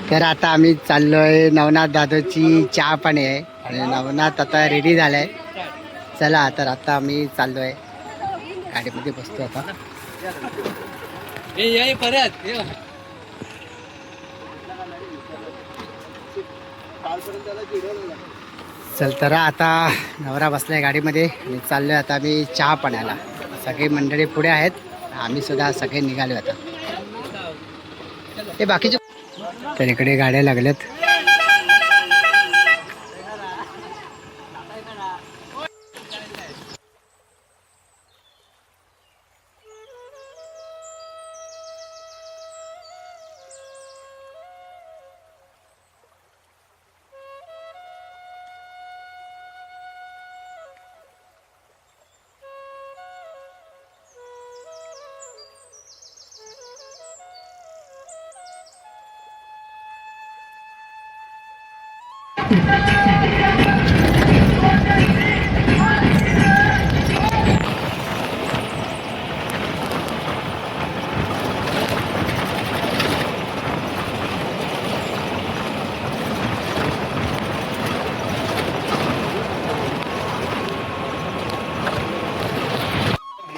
तर आता आम्ही चाललोय नवनाथ दादाची चहा पाणी आहे आणि नवनाथ आता रेडी झालाय. चला तर आता आम्ही चाललोय गाडीमध्ये बसतो आता. चल तर आता नवरा बसलाय गाडीमध्ये आणि चाललोय आता आम्ही चहा पाण्याला. सगळी मंडळी पुढे आहेत, आम्ही सुद्धा सगळे निघालो आता. ते बाकीचे तर इकडे गाड्या लागल्यात.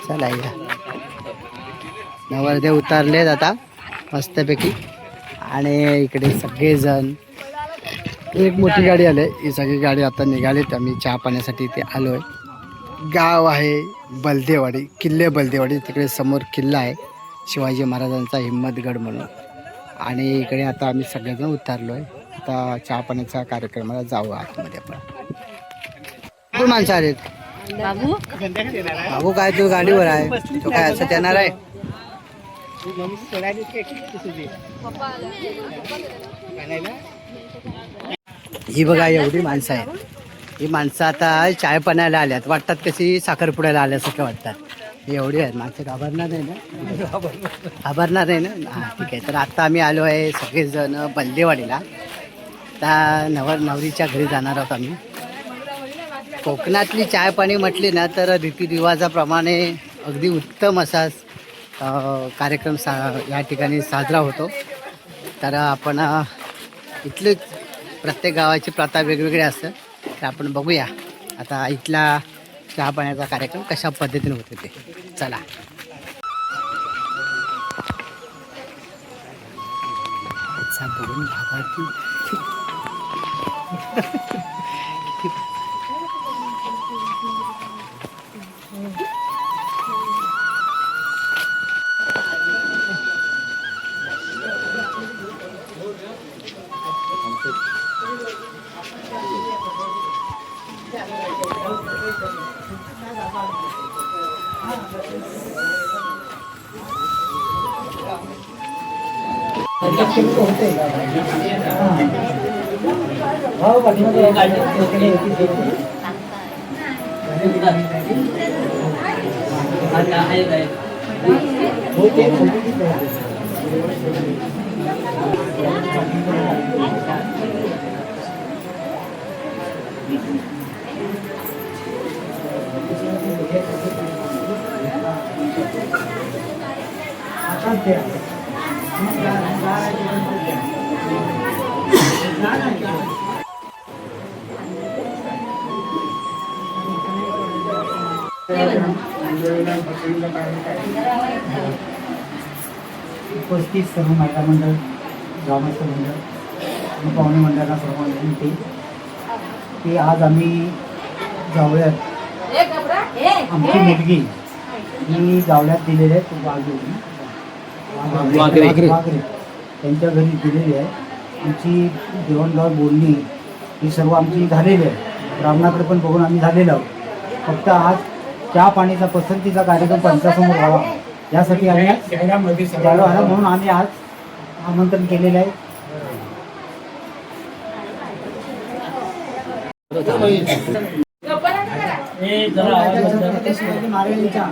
चला या नवरदेव उतरलेत आता मस्तपैकी आणि इकडे सगळेजण एक मोठी गाडी आली. ही सगळी गाडी आता निघालीत. आम्ही चहा पाण्यासाठी इथे आलो आहे. गाव आहे बलदेवाडी, किल्ले बलदेवाडी. तिकडे समोर किल्ला आहे शिवाजी महाराजांचा हिम्मतगड म्हणून. आणि इकडे आता आम्ही सगळेजण उतरलो आहे. आता चहा पाण्याच्या कार्यक्रमाला जाऊ आतमध्ये आपण. कोण माणसं आलेत? बाबू बाबू काय तू गाडीवर आहे, तो काय असं येणार आहे? ही बघा एवढी माणसं आहेत. ही माणसं आता चाय पाण्याला आल्यात, वाटतात कशी साखरपुड्याला आल्यासारखं वाटतात. एवढी आहेत माणसं. घाबरणार नाही ना? घाबरणार नाही ना? हां ठीक आहे. तर आता आम्ही आलो आहे सगळेजण बलदेवाडीला. आता नवरीच्या घरी जाणार आहोत आम्ही. कोकणातली चाय पाणी म्हटली ना तर रीतिरिवाजाप्रमाणे अगदी उत्तम असा कार्यक्रम या ठिकाणी साजरा होतो. तर आपण इथले प्रत्येक गावाची प्रथा वेगवेगळी असतं. तर आपण बघूया आता इथला चहा पाण्याचा कार्यक्रम कशा पद्धतीने होतो ते. चला बघून उपस्थित सर्व महिला मंडळ, ग्रामस्थ मंडळ आणि पाहुणे मंडळाला सर्व विनंती की आज आम्ही जावळ्यात आमची मुलगी ही जावळ्यात दिलेली आहे. वाघरे त्यांच्या घरी दिलेली आहे. आमची देवाणघेवाण बोलणी ही सर्व आमची झालेली आहे. ब्राह्मणाकडे पण बघून आम्ही झालेलो आहोत. फक्त आज चहा पाणीचा पसंतीचा कार्यक्रम पंचासमोर व्हावा यासाठी आम्ही जायला आला म्हणून आम्ही आज आमंत्रण केलेलं आहे. शिवाजी महाराजांच्या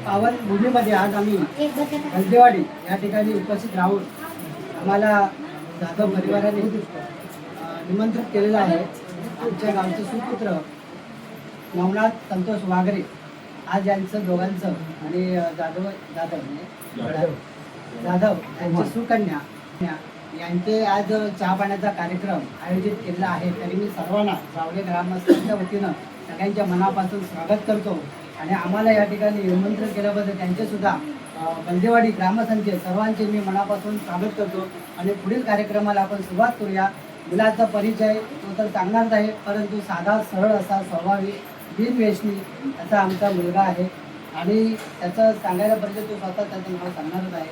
पावन भूमीमध्ये आज आम्ही बलदेवाडी या ठिकाणी उपस्थित राहून आम्हाला जाधव परिवाराने निमंत्रित केलेलं आहे. आमच्या गावचे सुपुत्र नवनाथ संतोष वाघरे आज यांचं दोघांचं आणि जाधव यांची सुकन्या यांचे आज चहा पाण्याचा कार्यक्रम आयोजित केलेला आहे. तरी मी सर्वांना जावळे ग्रामस्थांच्या वतीनं सगळ्यांच्या मनापासून स्वागत करतो आणि आम्हाला या ठिकाणी निमंत्रण केल्याबद्दल त्यांचेसुद्धा बंदेवाडी ग्रामस्थांचे सर्वांचे मी मनापासून स्वागत करतो. आणि पुढील कार्यक्रमाला आपण सुरुवात करूया. मुलाचा परिचय तो तर सांगणारच आहे, परंतु साधा सरळ असा स्वभावी बिनव्यसनी असा आमचा मुलगा आहे आणि त्याचं सांगायला पाहिजे तो स्वतः त्याचं नाव सांगणारच आहे.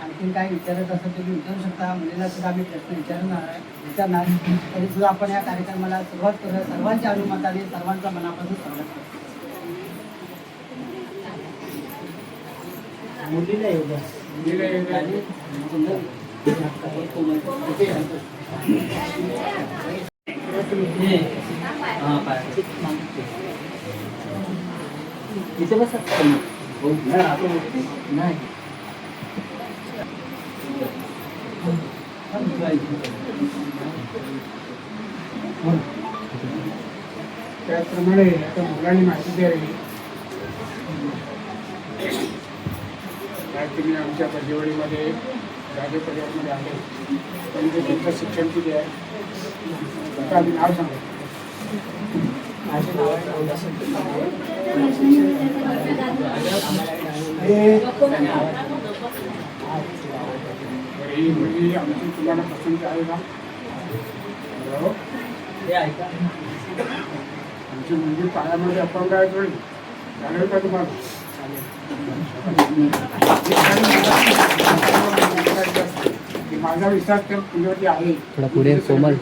आणखीन काय विचारत असेल तुम्ही विचारू शकता. मुलीला सुद्धा आम्ही प्रश्न विचारणार तरी सुद्धा आपण या कार्यक्रमाला सुरुवात करूया. सर्वांच्या अनुमताने सर्वांचा मनापासून स्वागत करतो. मुलीला येऊ द्या. इथे बस नाही त्याचप्रमाणे आता मुलांनी माहिती द्यावी. तुम्ही आमच्या बंदेवाडीमध्ये राजे परिवारमध्ये आले म्हणजे त्यांचं शिक्षण किती आहे आता आम्ही नाव सांगतो. माझे नाव ही मुलगी आमची तुम्हाला पसंत आहे का? आमची मुलगी पायामध्ये अपंग आहे थोडी चालेल का तुम्हाला? माझा विश्वास तर तुझ्यावरती आहे. थोडा पुढे कोमल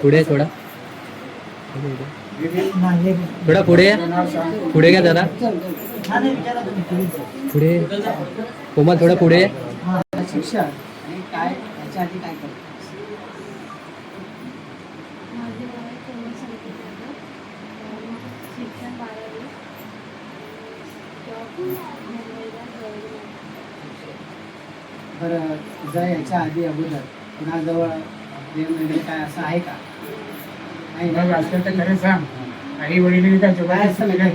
पुढे थोडा थोडा पुढे घ्या दादा पुढे कोमल थोडा पुढे. शिक्षण आणि काय याच्या आधी काय करतो? बरं तुझा याच्या आधी अगोदर कुणाजवळ प्रेम वगैरे काय असं आहे का? नाही असेल तर खरं सांग. आई वडील काय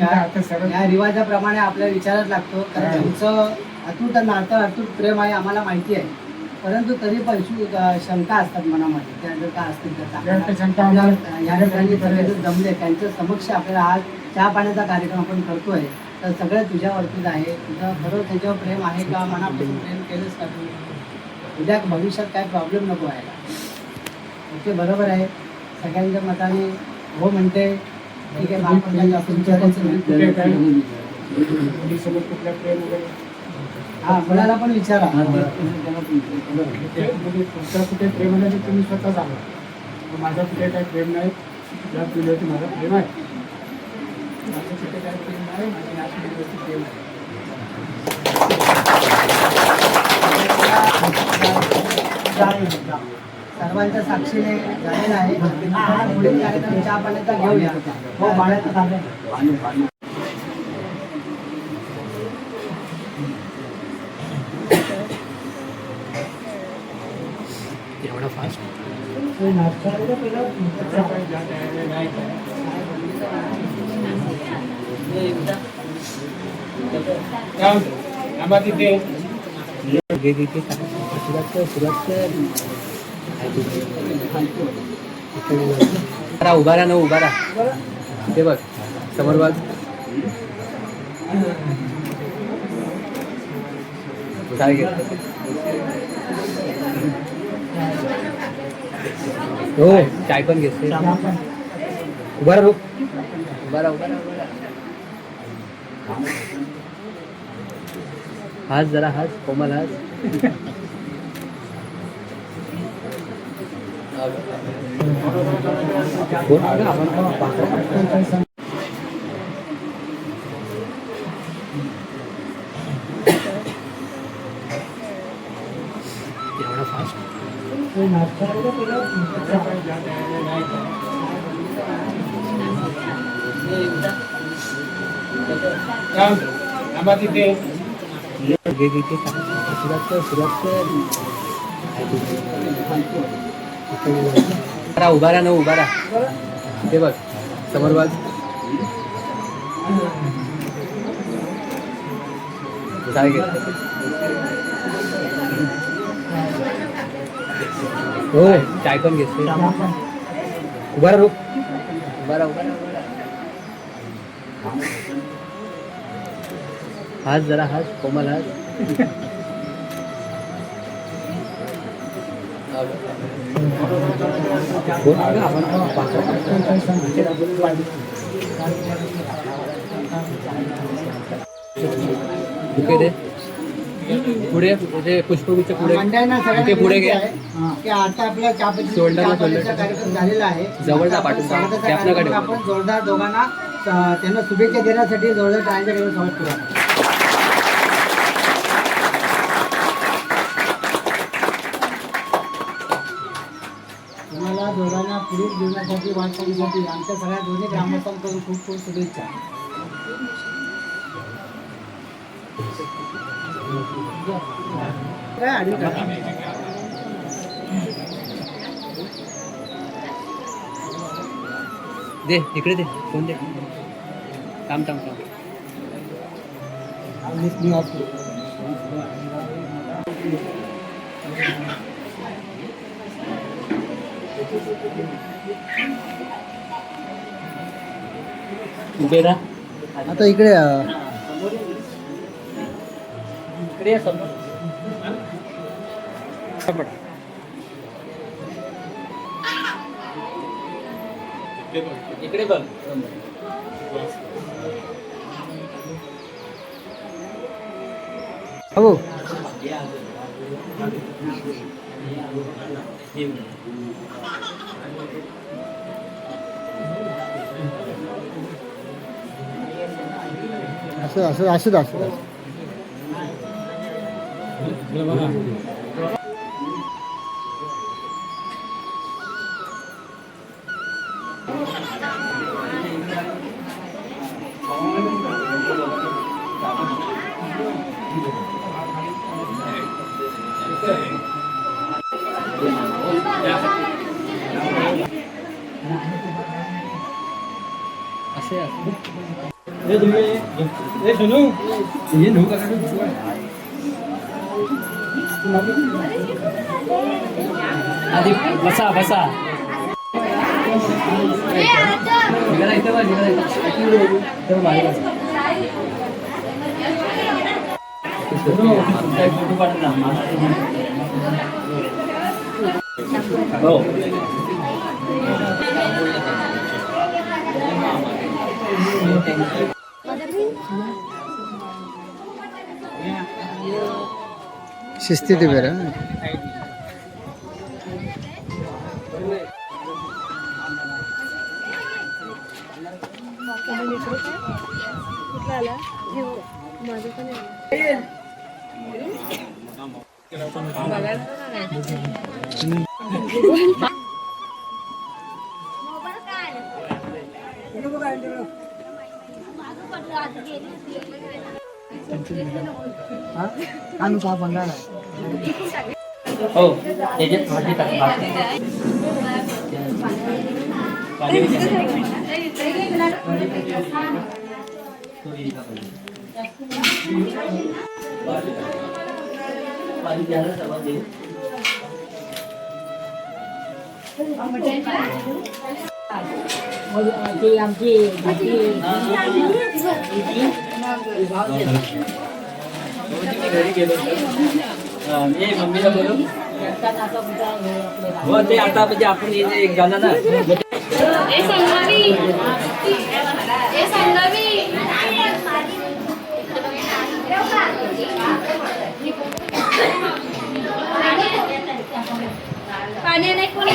आता सरळ या रिवाजाप्रमाणे आपल्याला विचारच लागतो. कारण त्यांचं अतूट नातं अतूट प्रेम आहे आम्हाला माहिती आहे, परंतु तरी पण शंका असतात मनामध्ये. त्या जर का असतील तर या ठिकाणी सगळेजण जमले त्यांच्या समक्ष आपल्याला आज चहा पाण्याचा कार्यक्रम आपण करतोय तर सगळं तुझ्यावरतीच आहे. तुझं खरं त्याच्यावर प्रेम आहे का? मनापासून प्रेम केलंच का तू? उद्या भविष्यात काय प्रॉब्लेम नको व्हायला. ओके बरोबर आहे. सगळ्यांच्या मताने हो म्हणते ठीक आहे. आपण जास्त विचारायचं नाही. हा मुलाला पण विचारा. तुमच्या कुठे प्रेम आहे ते तुम्ही स्वतः सांगा. माझं कुठे काही प्रेम नाही. ज्या पिढीवरती माझं प्रेम आहे. माझं कुठे काही प्रेम नाही. माझ्या या पिढीवरती प्रेम आहे. सर्वांच्या साक्षीने झालेला आहे. पुढील कार्यक्रम चहा पाण्याचा घेऊया. हो पाण्याचा चालू एवढा फास्ट उभा राहा उभा राहा. ते बघ समोर बघ. काय घे हो चाय पण घेते. उभा राहा उभा राहा. हाच जरा हाच कोमल हाच. एवढा फास्ट उभा राहा उभा राहा. ते बघ समोर बघ. काय घे हो चाय पण घेतली. बरं बरं हाच जरा हाच कोमल हाच. पुढे पुष्पगुच्छ पुढे ते पुढे घ्या. की आता आपला शोल्डरला चहापाण्याचा कार्यक्रम झालेला आहे. जवळचा पाठवून स्वागताचा ते आपल्याकडे. कार्यक्रम आपण जोरदार दोघांना त्यांना शुभेच्छा देण्यासाठी जोरदार टाळ्यांच्या गजरात स्वागत करूया. तुम्हाला दोघांना पुढील जीवनासाठी वाटचालीसाठी आमच्या सगळ्या दोन्ही ग्रामस्थांकडून खूप खूप शुभेच्छा. काय आडी टाका. दे इकडे दे फोन दे. थांब थांब थांब. मी ऑफ करू. उभे राहा. आता इकडे इकडे या समोर. इकडे बघ. हो असं असं असं असं आधी बसा बसा. निघाला इथं बघ. फोटो पाठव ना. हो शिस्तीत उभे राहा. आम्ही चहा बनणार आहे. हो त्याच्यात भाजी टाक. घरी गेलो मम्मीला बोलू. हो ते आता म्हणजे आपण एक गाणं ना. पाणी नाही कोणी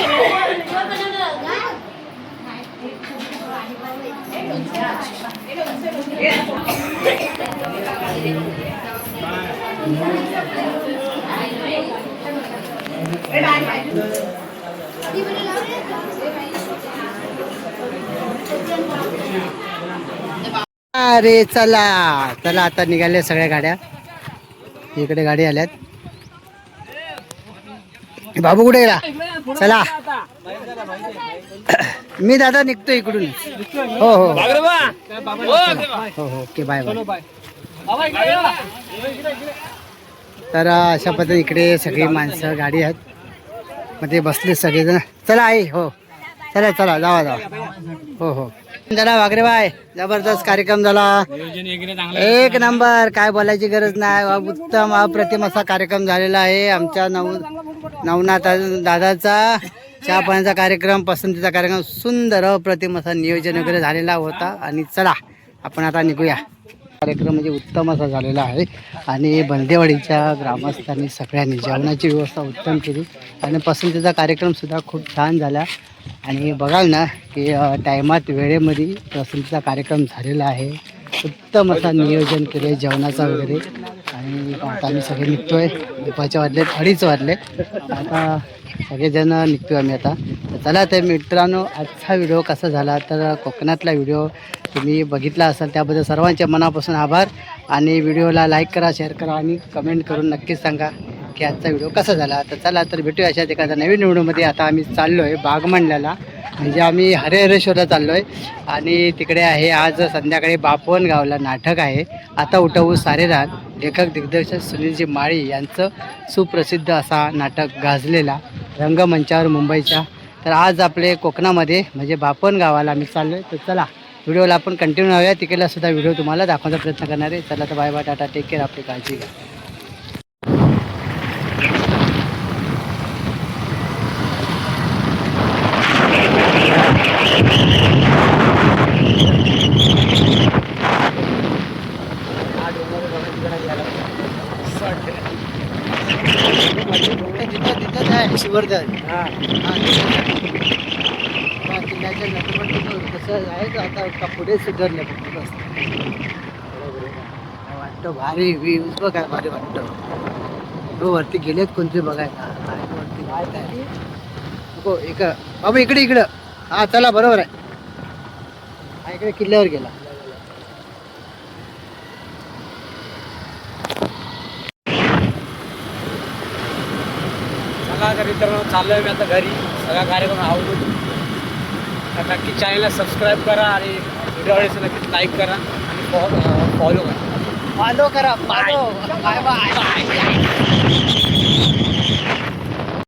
अरे चला चला आता निघाल्या सगळ्या गाड्या. इकडे गाडी आल्यात. बाबू कुठे गेला? चला मी दादा निघतो इकडून. हो हो हो ओके बाय बाय. तर अशा पद्धतीने इकडे सगळी माणसं गाडी आहेत. मग ते बसले सगळेजण. चला आई, हो चला चला जावा जावा. हो हो चला वागरे बाय, जबरदस्त कार्यक्रम झाला, एक नंबर, काय बोलायची गरज नाही. उत्तम अप्रतिम असा कार्यक्रम झालेला आहे आमच्या नवनाथ दादाचा. चहा पाण्याचा कार्यक्रम, पसंतीचा कार्यक्रम, सुंदर अप्रतिम असा नियोजन वगैरे झालेला होता. आणि चला आपण आता निघूया. कार्यक्रम म्हणजे उत्तम असा झालेला आहे आणि बंदेवाडीच्या ग्रामस्थांनी सगळ्यांनी जेवणाची व्यवस्था उत्तम केली आणि पसंतीचा कार्यक्रमसुद्धा खूप छान झाला. आणि बघाल ना की टायमात वेळेमध्ये पसंतीचा कार्यक्रम झालेला आहे. उत्तम असा नियोजन केले जेवणाचा वगैरे. आणि आता आम्ही सगळे निघतोय, दुपारच्या वाजले 2:30 वाजले, आता सगळेजण निघतोय आम्ही आता. चला तर मित्रांनो, आजचा व्हिडिओ कसा झाला, तर कोकणातला व्हिडिओ तुम्ही बघितला असाल त्याबद्दल सर्वांच्या मनापासून आभार. आणि व्हिडिओला लाईक करा, शेअर करा आणि कमेंट करून नक्कीच सांगा की आजचा व्हिडिओ कसा झाला. तर चला तर भेटूया अशाच एखाद्या नवीन व्हिडिओमध्ये. आता आम्ही चाललो आहे बागमंडल्याला, म्हणजे आम्ही हरिहरेश्वरला चाललो आहे. आणि तिकडे आहे आज संध्याकाळी बापवन गावला नाटक आहे, आता उठवू सारे रात. लेखक दिग्दर्शक सुनीलजी माळी यांचं सुप्रसिद्ध असा नाटक गाजलेला रंगमंचावर मुंबईच्या. तर आज आपले कोकणामध्ये म्हणजे बापवन गावाला आम्ही चाललो आहे. तर चला व्हिडिओला आपण कंटिन्यू राहूया, तिकडला सुद्धा व्हिडिओ तुम्हाला दाखवण्याचा प्रयत्न करणार आहे. चला तर bye bye, tata, take care, आपली काळजी घ्या. शिवर्धन किल्ल्याच्या कसं आहे आता पुढे सुधारलं फक्त बस. वाटतं भारी व्ह्यूज बघ, काय भारी वाटतं. तो वरती गेलेत कोणते बघायला, वरती काय हो एक बाबा इकडे इकडं. हा चला बरोबर आहे, हा इकडे किल्ल्यावर गेला. तर मित्रांनो चाललो आहे मी आता घरी. सगळा कार्यक्रम आवडून तर नक्की चॅनलला सबस्क्राईब करा आणि व्हिडिओ आवडल्यास नक्कीच लाईक करा आणि फॉलो करा. फॉलो करा, बाय बाय.